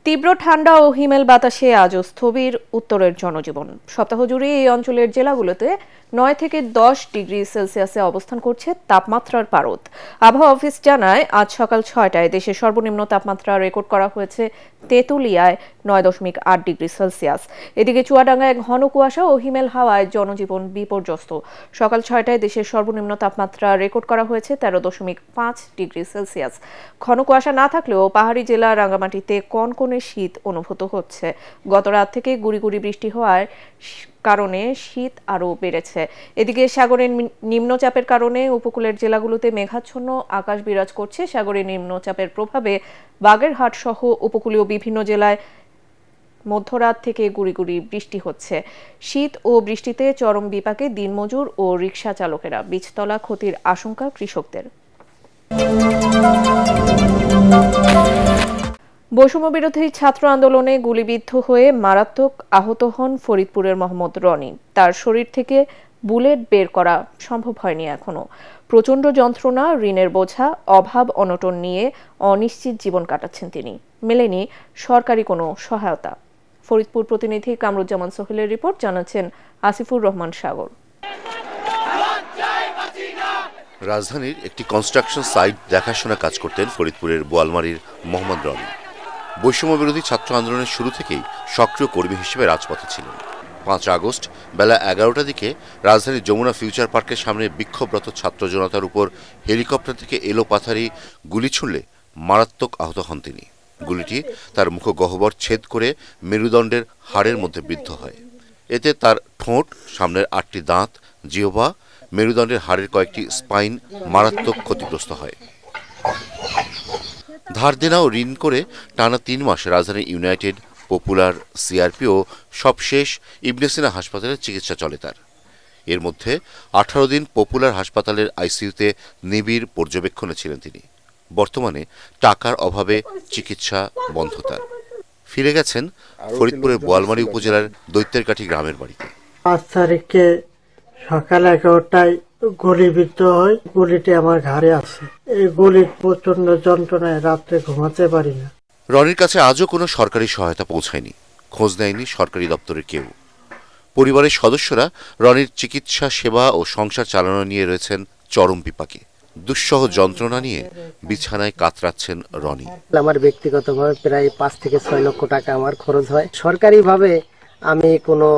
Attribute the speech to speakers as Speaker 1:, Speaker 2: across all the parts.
Speaker 1: তীব্র ঠান্ডা ও হিমেল বাতাসে আজও স্থবির উত্তরের জনজীবন। সপ্তাহ জুড়ে এই অঞ্চলের জেলাগুলোতে 9 থেকে 10 ডিগ্রি সেলসিয়াসে অবস্থান করছে তাপমাত্রার পারদ। আবহাওয়া অফিস জানায়, আজ সকাল 6টায় দেশের সর্বনিম্ন তাপমাত্রা রেকর্ড করা হয়েছে তেঁতুলিয়ায় 9.8 ডিগ্রি সেলসিয়াস। এদিকে চুয়াডাঙ্গায় ঘন কুয়াশা ও হিমেল হাওয়ায় জনজীবন বিপর্যস্ত। সকাল 6টায় দেশের সর্বনিম্ন তাপমাত্রা রেকর্ড করা হয়েছে 13.5 ডিগ্রি সেলসিয়াস। ঘন কুয়াশা না থাকলেও পাহাড়ি জেলা রাঙ্গামাটিতে কনকনে শীত অনুভূত হচ্ছে। গত রাত থেকে গুড়ি গুড়ি বৃষ্টি হওয়ার কারণে শীত আরও বেড়েছে। এদিকে সাগরের নিম্নচাপের কারণে উপকূলের জেলাগুলোতে মেঘাচ্ছন্ন আকাশ বিরাজ করছে। সাগরের নিম্নচাপের প্রভাবে বাগেরহাট সহ উপকূলীয় বিভিন্ন জেলায় মধ্যরাত থেকে গুড়ি গুড়ি বৃষ্টি হচ্ছে। শীত ও বৃষ্টিতে চরম বিপাকে দিনমজুর ও রিকশা চালকেরা। বীজতলা ক্ষতির আশঙ্কা কৃষকদের। বৈষম্য বিরোধী ছাত্র আন্দোলনে গুলিবিদ্ধ হয়ে মারাত্মক আহত হন ফরিদপুরের মোহাম্মদ রনি। তার শরীর থেকে বুলেট বের করা সম্ভব হয়নি এখনো। প্রচণ্ড যন্ত্রণা, ঋণের বোঝা, অভাব অনটন নিয়ে অনিশ্চিত জীবন কাটাচ্ছেন তিনি। মেলেনি সরকারি কোনো সহায়তা। ফরিদপুর প্রতিনিধি কামরুজ্জামান সোহেলের রিপোর্ট, জানাচ্ছেন আসিফুর রহমান সাগর।
Speaker 2: রাজধানীর একটি কনস্ট্রাকশন সাইট দেখাশোনা কাজ করতেন ফরিদপুরের বোয়ালমারীর মোহাম্মদ রনি। বৈষম্য বিরোধী ছাত্র আন্দোলনের শুরু থেকেই সক্রিয় কর্মী হিসেবে রাজপথে ছিলেন। 5 আগস্ট বেলা 11টার দিকে রাজধানীর যমুনা ফিউচার পার্কের সামনে বিক্ষোভরত ছাত্র জনতার উপর হেলিকপ্টার থেকে এলোপাথারি গুলি ছুড়লে মারাত্মক আহত হন তিনি। গুলিটি তার মুখগহ্বর ছেদ করে মেরুদণ্ডের হাড়ের মধ্যে বিদ্ধ হয়। এতে তার ঠোঁট, সামনের 8টি দাঁত, জিহ্বা, মেরুদণ্ডের হাড়ের কয়েকটি স্পাইন মারাত্মক ক্ষতিগ্রস্ত হয়। ধার দেনা ও ঋণ করে টানা 3 মাস রাজধানীর ইউনাইটেড, পপুলার, সিআরপি ও সবশেষ ইবনে সিনা হাসপাতালে চিকিৎসা চলে তার। এর মধ্যে 18 দিন পপুলার হাসপাতালের আইসিইউতে নিবিড় পর্যবেক্ষণে ছিলেন তিনি। বর্তমানে টাকার অভাবে চিকিৎসা বন্ধ তার। ফিরে গেছেন ফরিদপুরের বোয়ালমারী উপজেলার দৈত্যেরকাঠি গ্রামের বাড়িতে।
Speaker 3: 5 তারিখে সকাল 11টায় গুলিবিদ্ধ হয়। গুলিটি আমার ঘাড়ে আছে। এই গুলির প্রচন্ড যন্ত্রণায় রাত্রে ঘুমাতে পারি না।
Speaker 2: রনির কাছে আজও কোনো সরকারি সহায়তা পৌঁছায়নি, খোঁজ নেয়নি সরকারি দপ্তরের কেউ। পরিবারের সদস্যরা রনির চিকিৎসা সেবা ও সংসার চালানো নিয়ে রয়েছেন চরম বিপাকে। দুঃসহ যন্ত্রণা নিয়ে বিছানায় কাতরাচ্ছেন রনি।
Speaker 4: আমার ব্যক্তিগতভাবে প্রায় 5 থেকে 6 লক্ষ টাকা আমার খরচ হয়। সরকারিভাবে আমি কোনো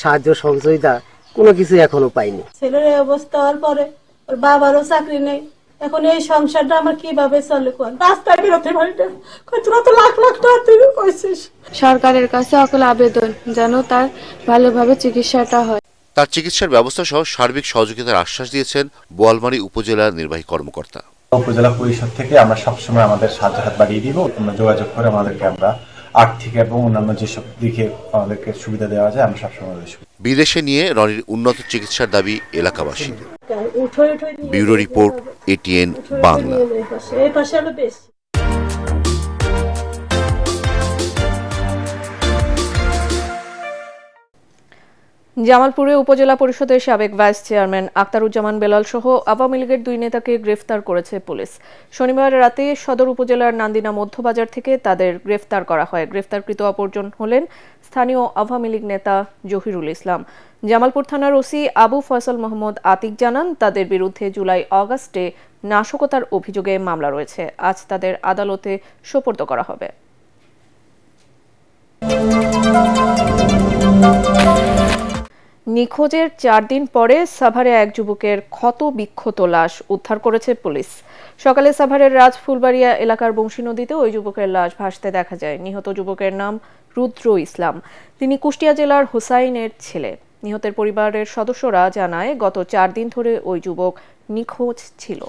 Speaker 4: সাহায্য সহযোগিতা কোনো কিছু এখনো পাইনি।
Speaker 5: ছেলের অবস্থা হওয়ার পরে ওর বাবারও চাকরি নেই। এখন এই সংসারটা আমার কিভাবে চলে? কোন রাস্তায় বেরোতে পারি না। তোরা তো লাখ লাখ টাকা তুই কইছিস।
Speaker 6: সরকারের কাছে অকল আবেদন যেন তার ভালোভাবে চিকিৎসাটা হয়।
Speaker 2: তার চিকিৎসার ব্যবস্থা সহ সার্বিক সহযোগিতার আশ্বাস দিয়েছেন বোয়ালমারী উপজেলা নির্বাহী কর্মকর্তা।
Speaker 7: উপজেলা পরিষদ থেকে আমরা সবসময় আমাদের সাহায্য হাত বাড়িয়ে দিব। যোগাযোগ করে আমাদেরকে আমরা আর্থিক এবং অন্যান্য যেসব দিকে আমাদেরকে সুবিধা দেওয়া যায় আমরা সবসময়।
Speaker 2: বিদেশে নিয়ে রনির উন্নত চিকিৎসার দাবি এলাকাবাসী। Bureau report, ATN Bangla.
Speaker 1: জামালপুরে উপজেলা পরিষদের সাবেক ভাইস চেয়ারম্যান আক্তারুজ্জামান বেলাল সহ আওয়ামী লীগের 2 নেতাকে গ্রেফতার করেছে পুলিশ। শনিবার রাতে সদর উপজেলার নান্দিনা মধ্যবাজার থেকে তাদের গ্রেফতার করা হয়। গ্রেফতারকৃত অপরজন হলেন স্থানীয় আওয়ামী লীগ নেতা জহিরুল ইসলাম। জামালপুর থানার ওসি আবু ফয়সাল মোহাম্মদ আতিক জানান, তাদের বিরুদ্ধে জুলাই-আগস্টে নাশকতার অভিযোগে মামলা রয়েছে। আজ তাদের আদালতে সোপর্দ করা হবে। নিখোঁজের 4 দিন পরে সাভারে এক যুবকের ক্ষত বিক্ষত লাশ উদ্ধার করেছে পুলিশ। সকালে সাভারের রাজফুলবাড়িয়া এলাকার বংশী নদীতে ওই যুবকের লাশ ভাসতে দেখা যায়। নিহত যুবকের নাম রুদ্র ইসলাম। তিনি কুষ্টিয়া জেলার হোসাইনের ছেলে। নিহতের পরিবারের সদস্যরা জানায়, গত 4 দিন ধরে ওই যুবক নিখোঁজ ছিল।